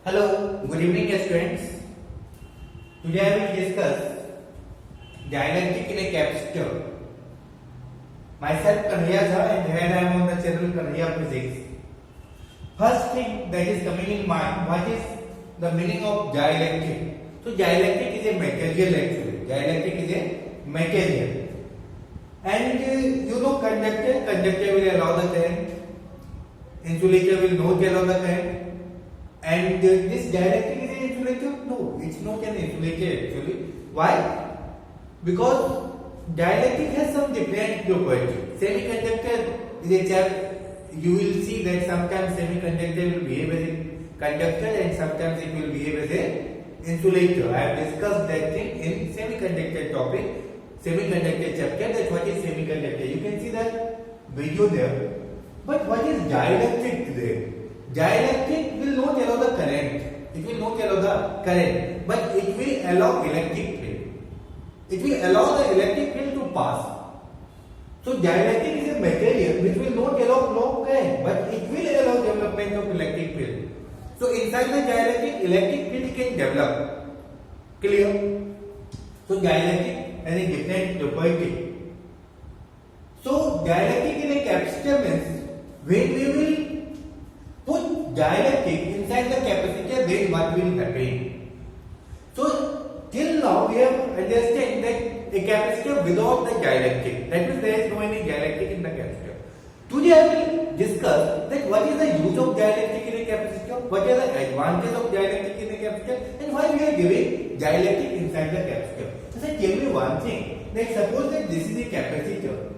Hello, good evening students. Today I will discuss dialectic in a capacitor. Myself Kanhaiya Jha and here I am on the channel Kanhaiya Physics. First thing that is coming in mind, what is the meaning of dielectric? So dielectric is a material actually. Dielectric is a material. And you know conductor will allow the current. Insulator will not allow the current. And this dielectric is an insulator? No, it's not an insulator actually. Why? Because dielectric has some different property. Semiconductor is a chap. You will see that sometimes semiconductor will behave as a conductor and sometimes it will behave as a insulator. I have discussed that thing in semiconductor topic, semiconductor chapter. That what is semiconductor? You can see that video there. But what is dielectric today? Dielectric will not allow the current. It will not allow the current, but it will allow electric field. It will allow the electric field to pass. So dielectric is a material which will not allow flow of current, but it will allow development of electric field. So inside the dielectric, electric field can develop. Clear? So dielectric has a different property. So dielectric in a capacitor means when we will put dielectric inside the capacitor, then what will happen? So till now we have understood that a capacitor without the dielectric, that means there is no any dielectric in the capacitor. Today I will discuss that what is the use of dielectric in a capacitor, what are the advantages of dielectric in a capacitor, and why we are giving dielectric inside the capacitor. So tell me one thing, that suppose that this is a capacitor.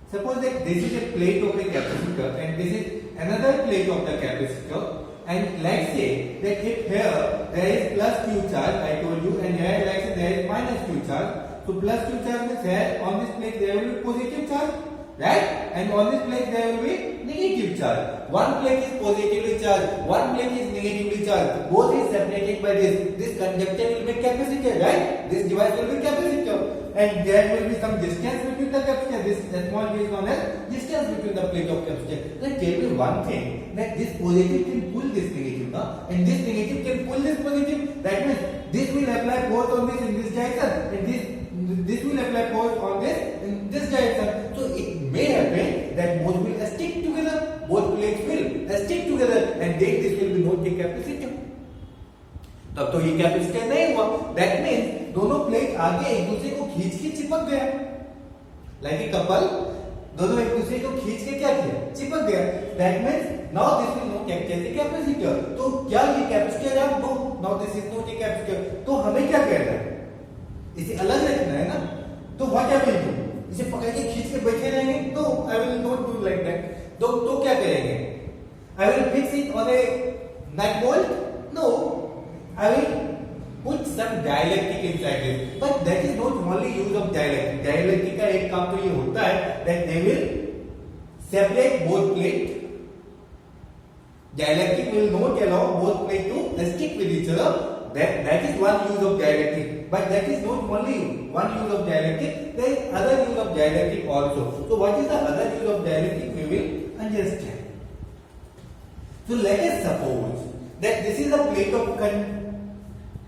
Suppose that this is a plate of a capacitor and this is another plate of the capacitor, and let's say that if here there is plus q charge, I told you, and here let's say there is minus q charge. So plus q charge means here on this plate there will be positive charge, right? And on this plate there will be negative charge. One plate is positively charged, one plate is negatively charged. Both is separated by this. This conductor will be capacitor, right? This device will be capacitor. And there will be some distance between the capacitor. This small is known as distance between the plate of capacitor. Then tell me one thing, that this positive can pull this negative, and this negative can pull this positive. That means this will apply force on this in this direction, and this will apply force on this in this direction. So it may happen that both will stick together, both plates will stick together, and then this will be not a capacitor. तब तो ये capacitor नहीं हुआ. That means दोनों plate आगे एक दूसरे को खींच के चिपक गया. लाइक ए कपल, दोनों एक दूसरे को खींच के क्या किया, चिपक गया. That means now this will not act as a capacitor. तो क्या ये कैपेसिटर है? No, now this is not a capacitor. तो हमें क्या करना है, इसे अलग रखना है ना. तो व्हाट आई विल डू, इसे पकड़ के खींच के बैठे रहेंगे? No, I will not do like that. तो क्या करेंगे? I will fix it on a nut bolt? No, I will put some dielectric inside it, but that is not only use of dielectric. Dielectric का एक काम तो ये होता है that they will separate both plate. Dielectric will not allow both plate to stick with each other. That is one use of dielectric. But that is not only one use of dielectric. There is other use of dielectric also. So what is the other use of dielectric? We will understand. So let us suppose that this is a plate of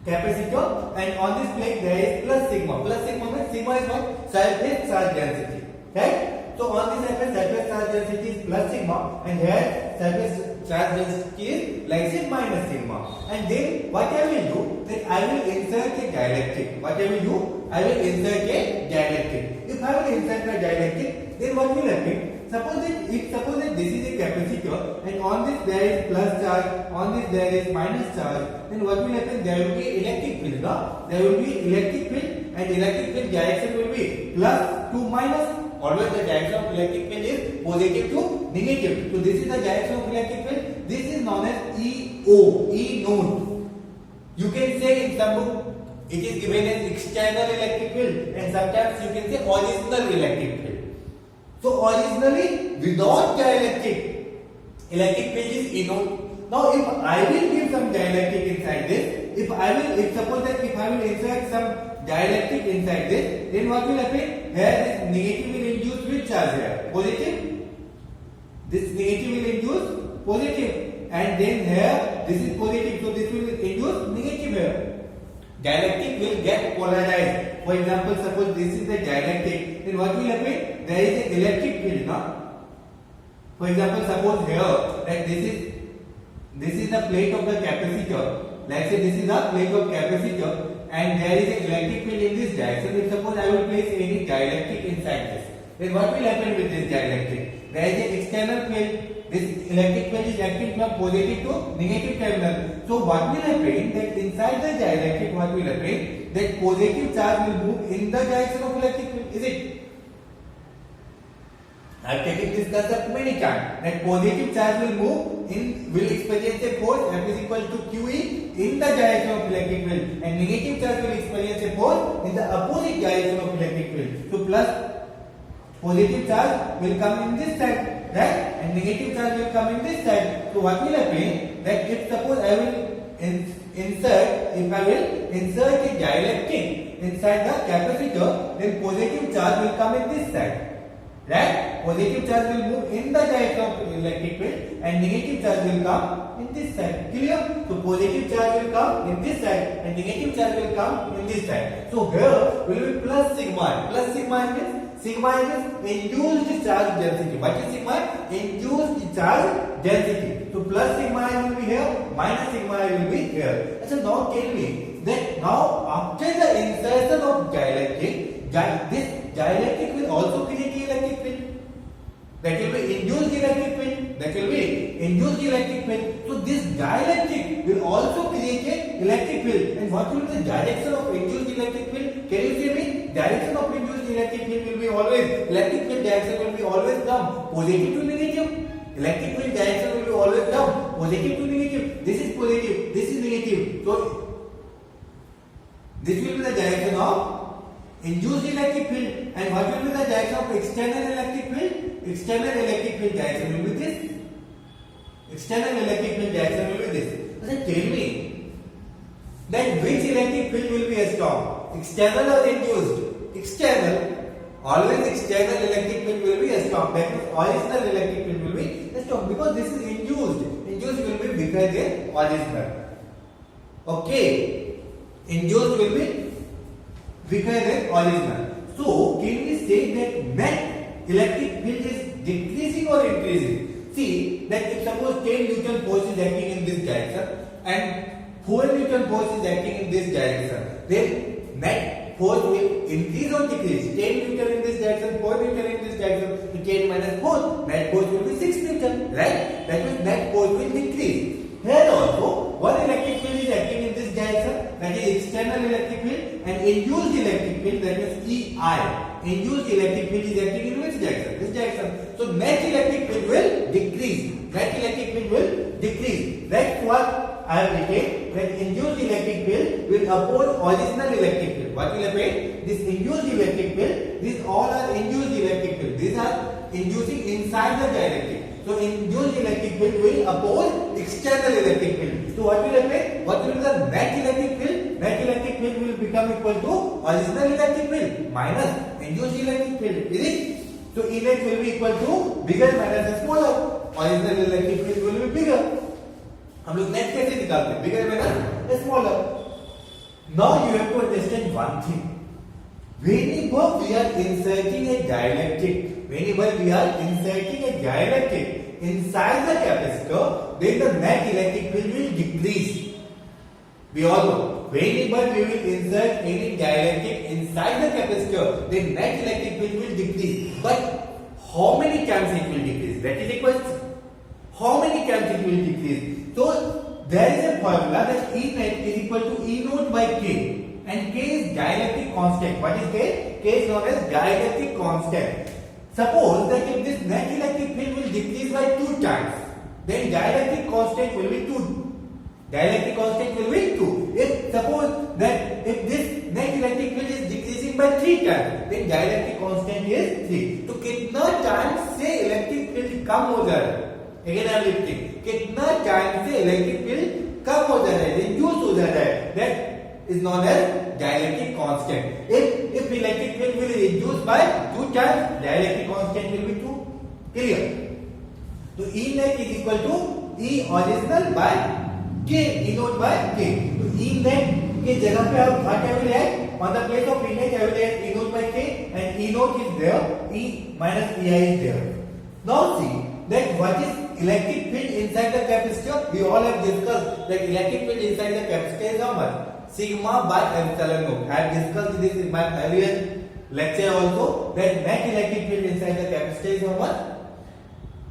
capacitor, and on this plate there is plus sigma. Plus sigma means sigma is what? Surface charge density, right? So on this surface charge density is plus sigma, and here surface charge density is like say minus sigma. And then what I will do, that I will insert a dielectric. What I will do, I will insert a dielectric. If I will insert the dielectric, then what will happen? Suppose that this is a capacitor, and on this there is plus charge, on this there is minus charge, then what will happen? There will be electric field. There will be electric field, and electric field direction will be plus to minus. Always the direction of electric field is positive to negative. So this is the direction of electric field. This is known as EO, E node. You can say in some book it is given as external electric field, and sometimes you can say original electric field. So originally without dielectric, electric field is E node. Now if I will give some dielectric inside this, suppose that if I will insert some dielectric inside this, then what will happen? Here this negative will induce which charge here? Positive. This negative will induce positive, and then here this is positive, so this will induce negative here. Dielectric will get polarized. For example, suppose this is the dielectric, then what will happen? There is an electric field, no? For example, suppose here that this is the plate of the capacitor. Let's say this is a plate of capacitor, and there is an electric field in this direction. If suppose I will place any dielectric inside this, then what will happen with this dielectric? There is an external field. This electric field is acting from positive to negative terminal. So what will happen? That inside the dielectric, what will happen? That positive charge will move in the direction of electric field. Is it? I have taken this concept many times. That positive charge will move in, will experience a force F is equal to QE in the direction of electric field, and negative charge will experience a force in the opposite direction of electric field. So plus positive charge will come in this side, right? And negative charge will come in this side. So what will happen? That if suppose I will insert a dielectric inside the capacitor, then positive charge will come in this side, right? Positive charge will move in the direction of electric field, and negative charge will come in this side. Clear? So positive charge will come in this side, and negative charge will come in this side. So here will be plus sigma. Plus sigma means sigma is induced charge density. What is sigma? Induced charge density. So plus sigma will be here, minus sigma will be here. So now tell me that now after the insertion of dielectric, this dielectric will also create electric field. That will be induced electric field. That will be induced electric field. So this dielectric will also create an electric field. And what will be the direction of induced electric field? Can you see me? Direction of induced electric field will be always, electric field direction will be always come positive to negative. Electric field direction will be always come positive to negative. This is positive, this is negative. So this will be the direction of induced electric field. And what will be the direction of external electric field? External electric field direction will be this. External electric field direction will be this. So tell me that which electric field will be strong? External or induced? External. Always external electric field will be strong. That means original electric field will be strong because this is induced. Induced will be bigger than original. Okay. Induced will be bigger than original. So can we say that net electric field is decreasing or increasing? See that if suppose 10 Newton force is acting in this direction and 4 Newton force is acting in this direction, then net force will increase or decrease. 10 Newton in this direction, 4 Newton in this direction, so 10 minus 4, net force will be 6 Newton, right? That means net force will decrease. Here also, one electric field is acting in this direction, that is external electric field, and induced electric field, that is EI. Induced electric field is acting in which direction? This direction. So net electric field will decrease. Net electric field will decrease. That's what I have written, that induced electric field will oppose original electric field. What will happen? This induced electric field, these all are induced electric field. These are inducing inside the dielectric. So induced electric field will oppose external electric field. So what will happen? What will be the net electric field? Net electric field will become equal to original electric field minus induced electric field. Is it? So E net will be equal to bigger minus smaller. Original electric field will be bigger. हम लोग net कैसे निकालते हैं? Bigger minus smaller. Now you have to understand one thing. Whenever we are inserting a dielectric, inside the capacitor, then the net electric field will decrease. We all know, whenever we will insert any dielectric inside the capacitor, then net electric field will decrease. But how many times it will decrease? That is the question. How many times it will decrease? So there is a formula that E net is equal to E naught by K. And K is dielectric constant. What is K? K is known as dielectric constant. Suppose that if this net electric field will decrease by 2 times, then dielectric constant will be 2. Dielectric constant will be 2. If suppose that if this net electric field is decreasing by 3 times, then dielectric constant is 3. तो कितना time से electric field कम हो जा रहा है? Again I am repeating. कितना time से electric field कम हो जा रहा है, रिड्यूस हो जा रहा है? That is known as dielectric constant. If electric field will reduce by 2 times, dielectric constant will be 2. Clear? So E net is equal to E original by K, E naught by K. तो E net के जगह पे आप क्या will add on the place of E net I will add E naught by K and E naught is there, E minus EI is there. Now see that what is electric field inside the capacitor. We all have discussed that electric field inside the capacitor is how much? Sigma by epsilon naught. I have discussed this in my earlier lecture also that net electric field inside the capacitor is how much?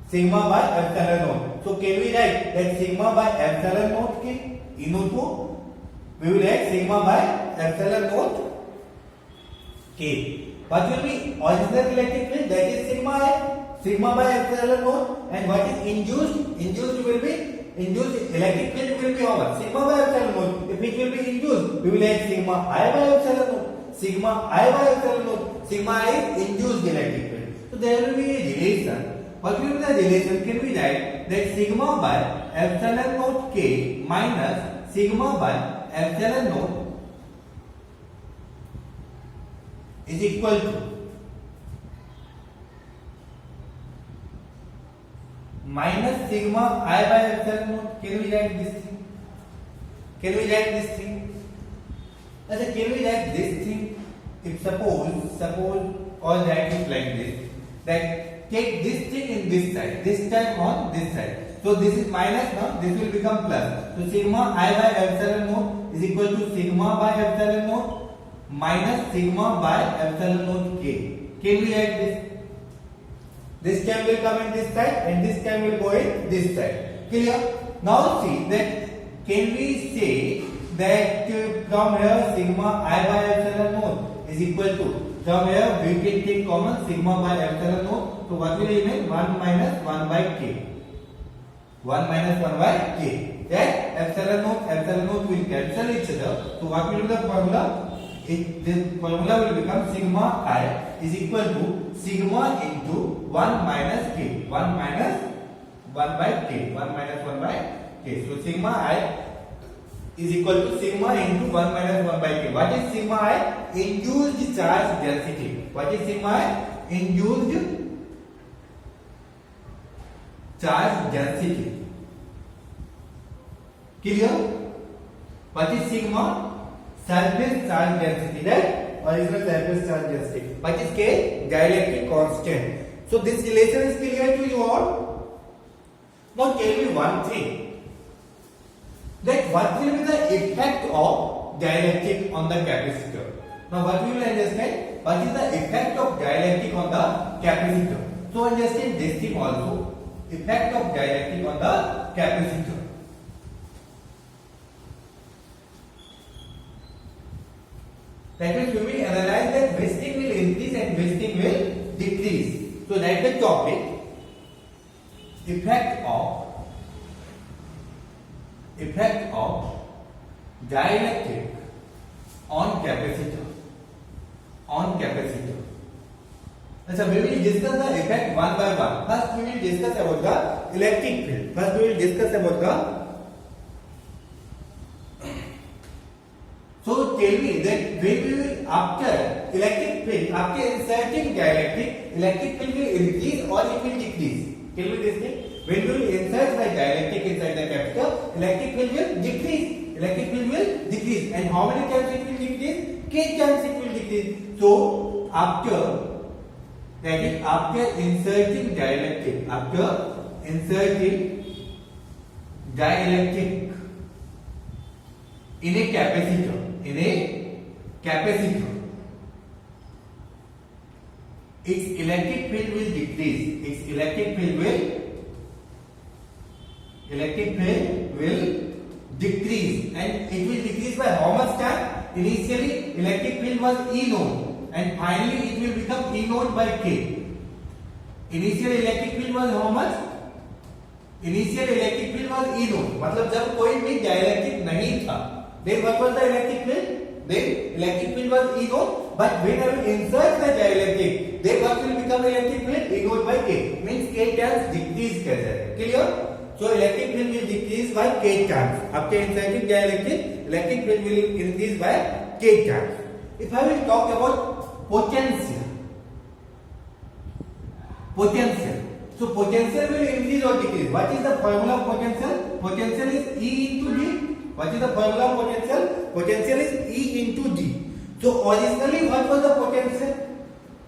Sigma by epsilon naught. So can we write that sigma by epsilon naught K E naught को we will write sigma by epsilon naught K. What will be original electric field? That is sigma I. Sigma by epsilon naught. And what is induced will be induced electric field will be how much? Sigma by epsilon naught. If it will be induced, we will add sigma I by epsilon naught. Sigma I by epsilon naught. Sigma I is induced electric field. So there will be a relation. What will be the relation? Can we write that sigma by epsilon naught K minus sigma by epsilon naught is equal to minus sigma I by epsilon naught. Can we write this thing? Can we write this thing? Can we write this thing? If suppose all write it like this, that take this thing in this side, this time on this side. So this is minus now, this will become plus. So sigma I by epsilon naught is equal to sigma by epsilon naught minus sigma by epsilon naught K. Can we write this? This term will come in this side and this term will go in this side. Clear? Now see that can we say that from here sigma I by epsilon naught is equal to, from here we can take common sigma by epsilon naught. So what will remain? 1 minus 1 by K. 1 minus 1 by K. That epsilon naught will cancel each other. So what will be the formula? The formula will become sigma I is equal to sigma into 1 minus K. 1 minus 1 by K. 1 minus 1 by K. So sigma I is equal to sigma into 1 minus 1 by K. What is sigma I? Induced charge density. What is sigma I? Induced charge density. Clear? What is sigma? Surface charge density, right? Original surface charge density. What is K? Dielectric constant. So this relation is clear to you all? Now tell me one thing. That what will be the effect of dielectric on the capacitor? Now what we will understand? What is the effect of dielectric on the capacitor? So understand this thing also. Effect of dielectric on the capacitor. That means we will analyze that which thing will increase and which thing will decrease. So that's the topic. Effect of dielectric on capacitor. So we will discuss the effect one by one. First we will discuss about the electric field. First we will discuss about the. So tell me that when we will after electric field, after inserting dielectric, electric field will increase or it will decrease. Tell me this thing. When we will insert the dielectric inside the capacitor, electric field will decrease. Electric field will decrease. And how many times it will decrease? K times it will decrease. So after inserting dielectric, in a capacitor, its electric field will decrease. Its electric field will decrease, and it will decrease by how much time? Initially, electric field was E naught, and finally it will become E naught by K. Initial electric field was how much? Initial electric field was E naught. मतलब जब कोई भी dielectric नहीं था, then what was the electric field? Then electric field was E naught, but when I will insert the dielectric, then what will become electric field? E naught by K. Means K times decrease कर जाएगा. Clear? So electric field will decrease by K times. After inserting dielectric, electric field will increase by K times. If I will talk about potential. So potential will increase or decrease. What is the formula of potential? Potential is E into G. What is the formula of potential? Potential is E into G. So originally what was the potential?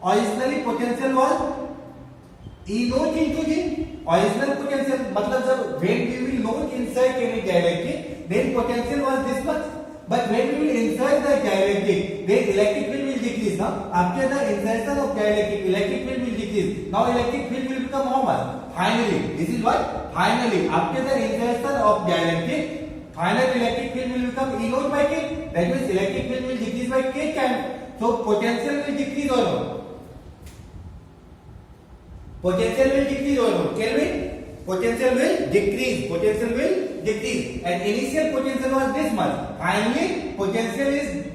Originally potential was E naught into G. Original potential मतलब जब when we will not insert any dielectric, then potential was this much. But when we will insert the dielectric, then electric field will decrease. Now after the insertion of dielectric, electric field will decrease. Now electric field will become how much? Finally, this is what? Finally, after the insertion of dielectric, final electric field will become E naught by K. That means electric field will decrease by K times. So potential will decrease or not? Potential will decrease or not? Kelvin? Potential will decrease. Potential will decrease. And initial potential was this much. Finally, potential is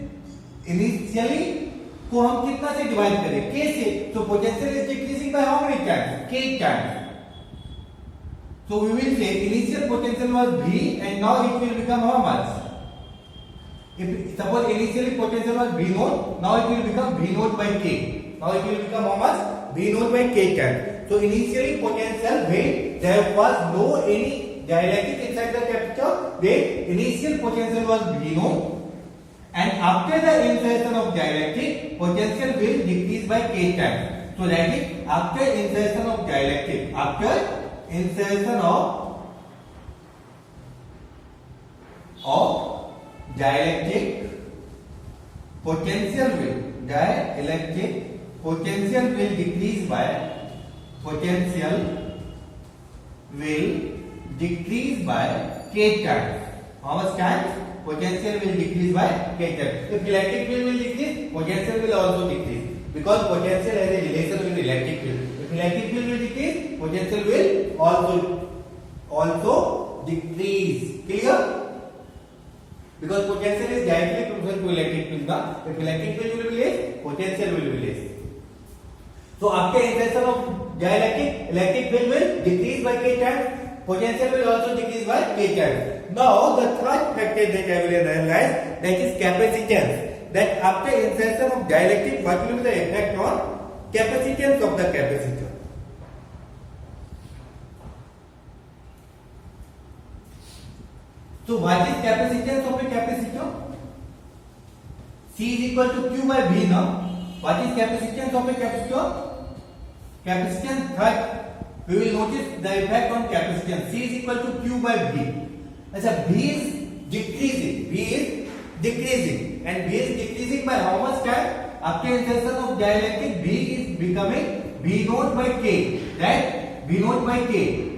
initially को हम कितना से divide करें? K से. So potential is decreasing by how many times? K times. So we will say initial potential was V and now it will become how much? If suppose initially potential was V naught, now it will become V naught by K. Now it will become how much? V naught by K times. So initially potential when there was no any dielectric inside the capacitor, then initial potential was V naught, and after the insertion of dielectric, potential will decrease by K times. So that is after insertion of dielectric, after insertion of dielectric, potential will decrease by K times. How much times? Potential will decrease by K times. If electric field will decrease, potential will also decrease, because potential has a relation with electric field. If electric field will decrease, potential will also decrease. Clear? Because potential is directly proportional to electric field. Now, if electric field will be less, potential will be less. So after insertion of dielectric, electric field will decrease by K times. Potential will also decrease by K times. Now the third factor that I will analyze, that is capacitance. That after insertion of dielectric, what will be the effect on capacitance of the capacitor? So what is capacitance of a capacitor? C is equal to Q by V now. What is capacitance of a capacitor? Capacitance, third, we will notice the effect on capacitance. C is equal to Q by V. V is decreasing, and V is decreasing by how much time? After insertion of dielectric, V is becoming V naught by K. Right? V naught by K.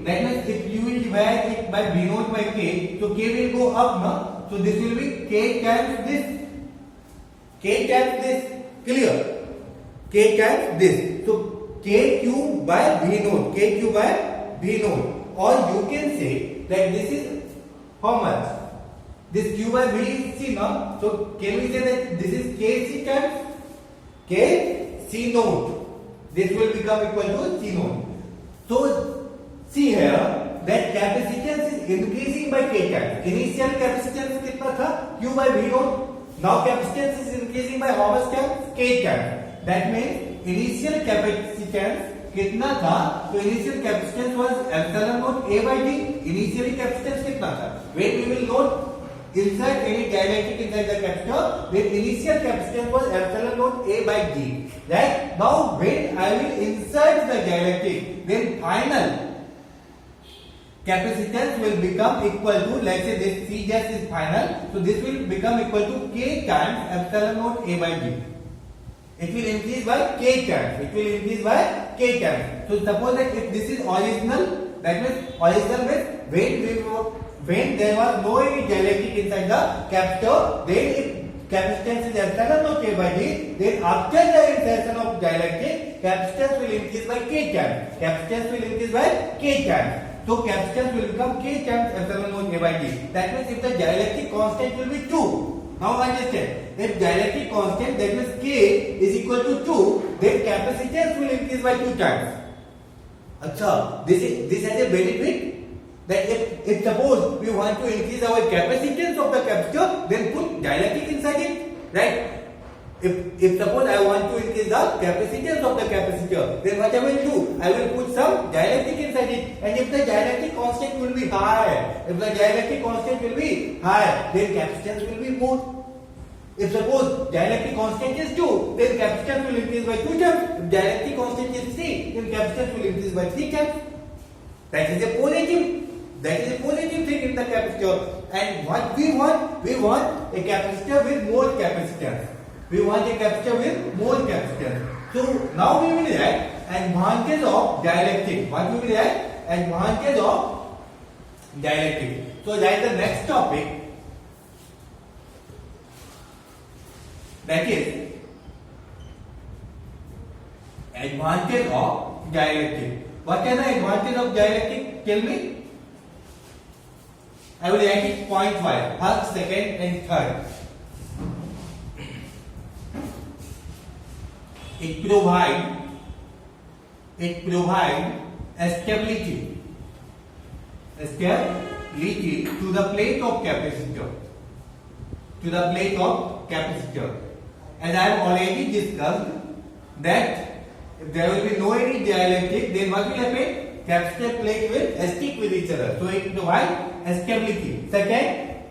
That means if you will divide it by V naught by K, so K will go up now. So this will be K times this. K times this. Clear? K times this. So K cube by V naught. K cube by V naught. Or you can say that this is how much? This Q by V is C now. So can we say that this is Kc times Kc naught? This will become equal to C naught. So see here that capacitance is increasing by K times. Initial capacitance कितना था? Q by V naught. Now capacitance is increasing by how much times? K times. That means initial capacitance कितना था? तो initial capacitance was epsilon naught A by D. Initially capacitance कितना था? When we will not insert any dielectric inside the capacitor, then initial capacitance was epsilon naught A by D. Right? Now when I will insert the dielectric, then final capacitance will become equal to, let's say this C just is final, so this will become equal to K times epsilon naught A by D. It will increase by K times. It will increase by K times. So suppose that if this is original, that means original means when there was no any dielectric inside the capacitor, then if capacitance is epsilon naught A by D, then after the insertion of dielectric, capacitance will increase by K times. Capacitance will increase by K times. So capacitance will become K times epsilon naught A by D. That means if the dielectric constant will be 2. Now understand, if dielectric constant, that means K is equal to 2, then capacitance will increase by 2 times. Achha, this has a benefit that if suppose we want to increase our capacitance of the capacitor, then put dielectric inside it, right? If suppose I want to increase the capacitance of the capacitor, then what I will do? I will put some dielectric inside it, and if the dielectric constant will be high, then capacitance will be more. If suppose dielectric constant is 2, then capacitance will increase by 2 times. If dielectric constant is 3, then capacitance will increase by 3 times. That is a positive thing in the capacitor. And what we want? We want a capacitor with more capacitance. So now we will write advantage of dielectric. What we will write? Advantage of dielectric. So that is the next topic. That is advantage of dielectric. What is the advantage of dielectric? Tell me. I will write it point wise, first, second, and third. It provides stability to the plate of capacitor. As I have already discussed that if there will be no any dielectric, then what will happen? Capacitor plate will stick with each other. So it provides stability. Second,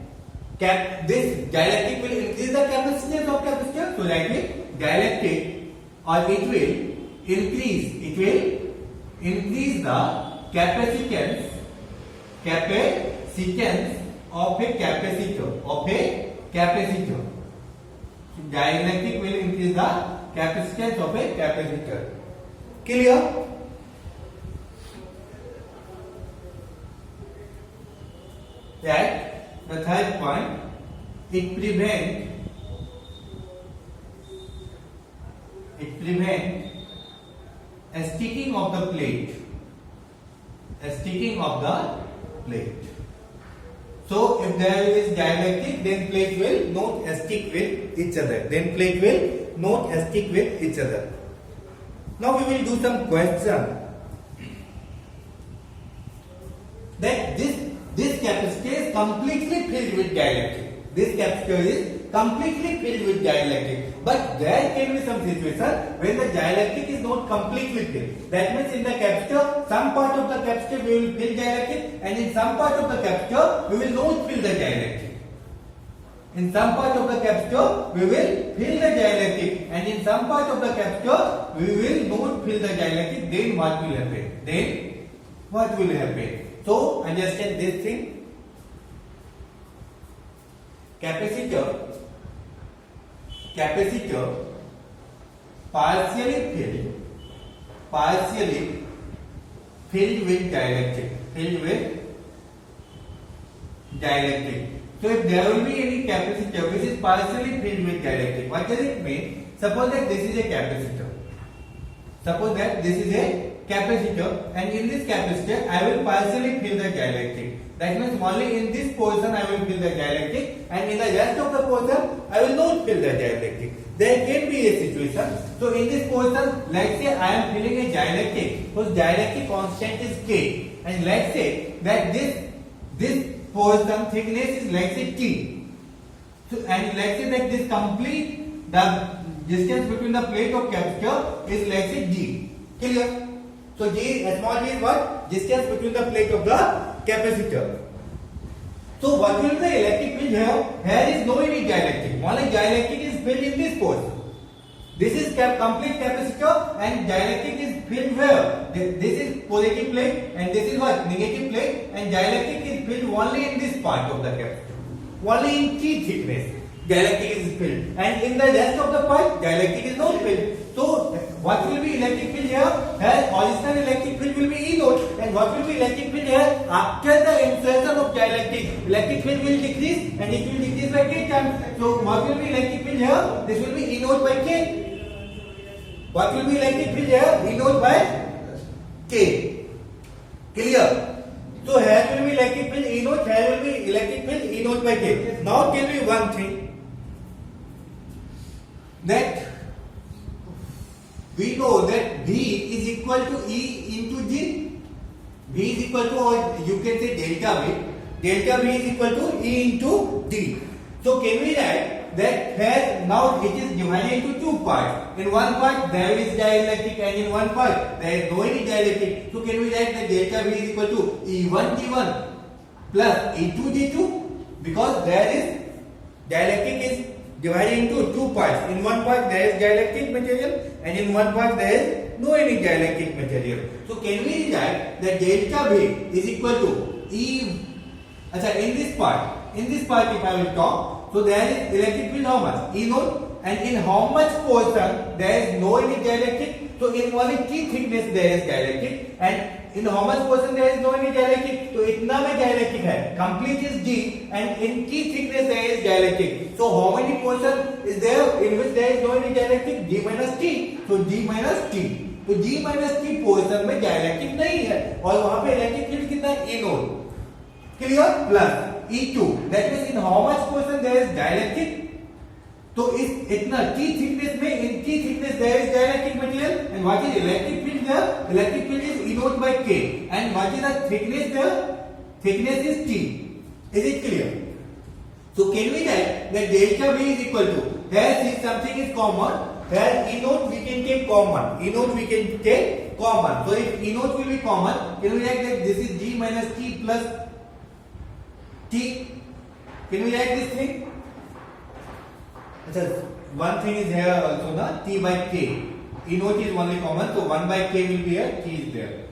this dielectric will increase the capacitance of capacitor. So like it, dielectric, or it will increase the capacitance of a capacitor. So dielectric will increase the capacitance of a capacitor. Clear? That the third point, it prevents a sticking of the plate. So if there is dielectric, then plate will not stick with each other. Now we will do some question. That this capacitor is completely filled with dielectric. But there can be some situation when the dielectric is not completely filled. That means in the capacitor, some part of the capacitor we will fill dielectric, and in some part of the capacitor we will not fill the dielectric. In some part of the capacitor we will fill the dielectric, and in some part of the capacitor we will not fill the dielectric. Then what will happen? So understand this thing. Capacitor partially filled with dielectric. So if there will be any capacitor which is partially filled with dielectric, what does it mean? Suppose that this is a capacitor. And in this capacitor I will partially fill the dielectric. That means only in this portion I will fill the dielectric, and in the rest of the portion I will not fill the dielectric. There can be a situation. So in this portion, let's say I am filling a dielectric, whose dielectric constant is K, and let's say that this portion thickness is, let's say, T. So and let's say that the distance between the plate of capacitor is, let's say, D. Clear? So small d is what? Distance between the plate of the capacitor. So what will the electric field have? Here is no any dielectric. Only dielectric is filled in this portion. This is complete capacitor, and dielectric is filled where? This is positive plate, and this is what? Negative plate, and dielectric is filled only in this part of the capacitor. Only in T thickness dielectric is filled, and in the rest of the part dielectric is not filled. So what will be electric field here? Here original electric field will be E naught, and what will be electric field here? After the insertion of dielectric, electric field will decrease, and it will decrease by K times. So what will be electric field here? This will be E naught by K. What will be electric field here? E naught by K. Clear? So here will be electric field E naught, here will be electric field E naught by K. Now tell me one thing, that we know that V is equal to E into G. V is equal to, or you can say delta V. Delta V is equal to E into D. So can we write that has now it is divided into two parts. In one part there is dielectric and in one part there is no any dielectric. So can we write that delta V is equal to E1 G1 plus E2 G2, because there is dielectric is divided into two parts. In one part there is dielectric material and in one part there is no any dielectric material. So can we write that delta V is equal to E. In this part if I will talk, so there is electric field how much? E naught, and in how much portion there is no any dielectric? So in only T thickness there is dielectric, and in how much portion there is no any dielectric? So इतना में dielectric है, complete is D, and in T thickness there is dielectric. So how many portion is there in which there is no any dielectric? D minus T. So D minus T. तो G minus T portion में dielectric नहीं है, और वहाँ पे electric field कितना है? E naught. Clear? Plus E2. That means in how much portion there is dielectric? तो इस इतना T thickness में, in T thickness there is dielectric material, and what is electric field there? Electric field is E naught by K, and what is the thickness there? Thickness is T. Is it clear? So can we write that delta V is equal to, here since something is common, here E naught we can take common. E naught we can take common. So if E naught will be common, can we write that this is G minus T plus T? Can we write this thing? One thing is here also, na, T by K. E naught is only common, so 1 by K will be here, T is there.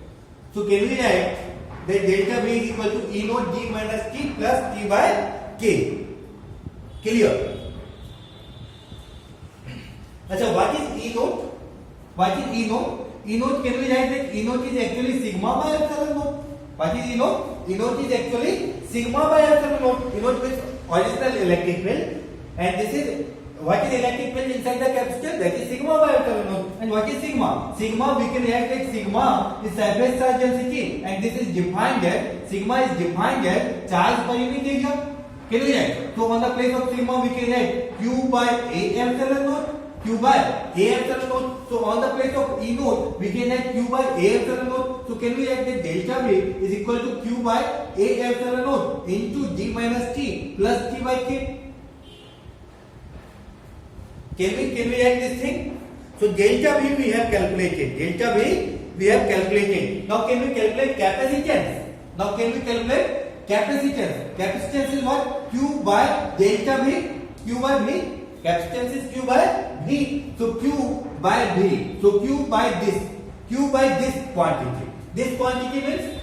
So can we write that delta V is equal to E naught G minus T plus T by K? Clear? What is E naught? What is E naught? E naught, can we write that E naught is actually sigma by epsilon naught? What is E naught? E naught is actually sigma by epsilon naught. E naught means original electric field, and this is what is electric field inside the capacitor? That is sigma by epsilon naught. And what is sigma? Sigma, we can write that sigma is surface charge density, and this is defined as, sigma is defined as charge per unit area. Can we write? So on the place of sigma we can write Q by A epsilon naught. Q by A epsilon naught. So on the place of E naught we can write Q by A epsilon naught. So can we write that delta V is equal to Q by A epsilon naught into G minus T plus T by K? Can we write this thing? So delta V we have calculated. Delta V we have calculated. Now can we calculate capacitance? Now can we calculate capacitance? Capacitance is what? Q by delta V. Q by V. Capacitance is Q by V. So Q by V. So Q by this. Q by this quantity. This quantity means,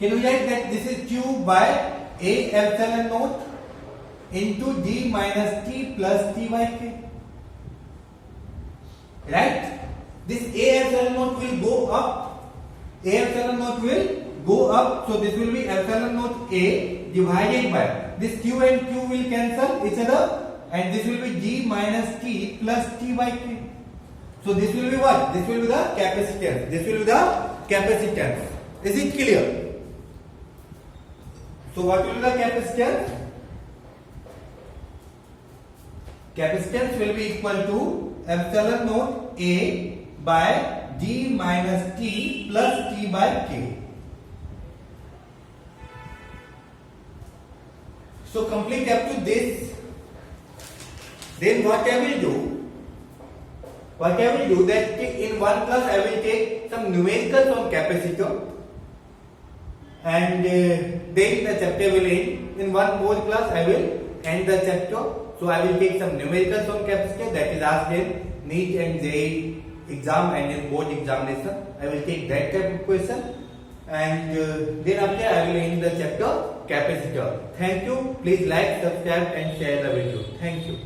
can we write that this is Q by A epsilon naught into D minus T plus T by K? Right? This A epsilon naught will go up. A epsilon naught will go up. So this will be epsilon naught A divided by, this Q and Q will cancel each other, and this will be G minus T plus T by K. So this will be what? This will be the capacitance. This will be the capacitance. Is it clear? So what will be the capacitance? Capacitance will be equal to epsilon naught A by D minus T plus T by K. So complete up to this. Then what I will do? That in one class I will take some numericals on capacitor, and then the chapter will end. In one more class I will end the chapter. So I will take some numericals on capacitor, that is asked in NEET and JEE exam and in board examination. I will take that type of question, and then after I will end the chapter capacitor. Thank you. Please like, subscribe and share the video. Thank you.